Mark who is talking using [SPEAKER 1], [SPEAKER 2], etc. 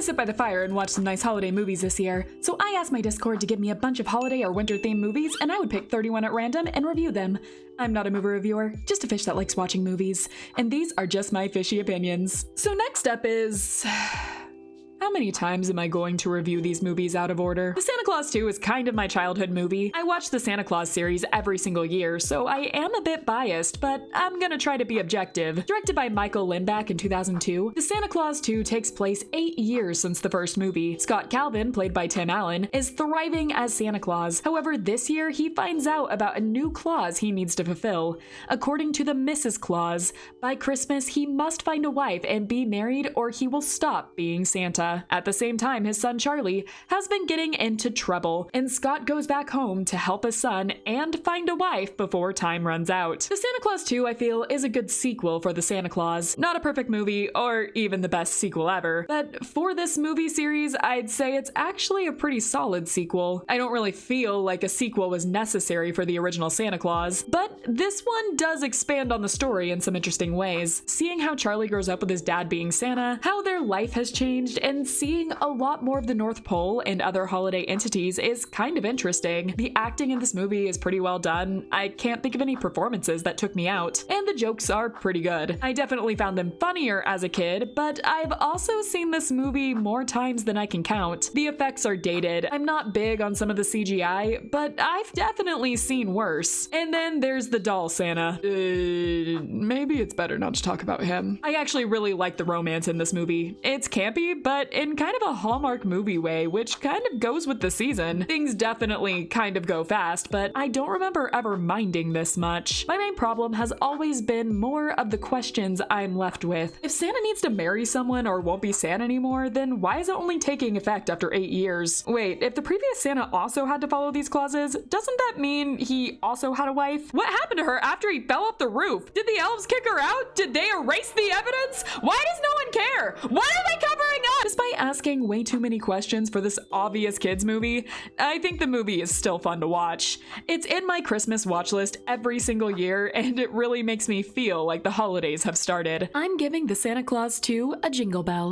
[SPEAKER 1] to sit by the fire and watch some nice holiday movies this year, so I asked my Discord to give me a bunch of holiday or winter-themed movies, and I would pick 31 at random and review them. I'm not a movie reviewer, just a fish that likes watching movies, and these are just my fishy opinions. So next up is... how many times am I going to review these movies out of order? The Santa Claus 2 is kind of my childhood movie. I watch the Santa Claus series every single year, so I am a bit biased, but I'm gonna try to be objective. Directed by Michael Lindback in 2002, The Santa Claus 2 takes place 8 years since the first movie. Scott Calvin, played by Tim Allen, is thriving as Santa Claus. However, this year he finds out about a new clause he needs to fulfill. According to the Mrs. Claus, by Christmas he must find a wife and be married or he will stop being Santa. At the same time, his son Charlie has been getting into trouble, and Scott goes back home to help his son and find a wife before time runs out. The Santa Claus 2, I feel, is a good sequel for the Santa Claus. Not a perfect movie, or even the best sequel ever, but for this movie series, I'd say it's actually a pretty solid sequel. I don't really feel like a sequel was necessary for the original Santa Claus, but this one does expand on the story in some interesting ways. Seeing how Charlie grows up with his dad being Santa, how their life has changed, and seeing a lot more of the North Pole and other holiday entities is kind of interesting. The acting in this movie is pretty well done. I can't think of any performances that took me out, and the jokes are pretty good. I definitely found them funnier as a kid, but I've also seen this movie more times than I can count. The effects are dated. I'm not big on some of the CGI, but I've definitely seen worse. And then there's the doll Santa. Maybe it's better not to talk about him. I actually really like the romance in this movie. It's campy, but in kind of a Hallmark movie way, which kind of goes with the season. Things definitely kind of go fast, but I don't remember ever minding this much. My main problem has always been more of the questions I'm left with. If Santa needs to marry someone or won't be Santa anymore, then why is it only taking effect after 8 years? Wait, if the previous Santa also had to follow these clauses, doesn't that mean he also had a wife? What happened to her after he fell off the roof? Did the elves kick her out? Did they erase the evidence? Why does no one care? What are they covering up? Despite asking way too many questions for this obvious kids movie, I think the movie is still fun to watch. It's in my Christmas watch list every single year, and it really makes me feel like the holidays have started. I'm giving the Santa Claus 2 a jingle bell.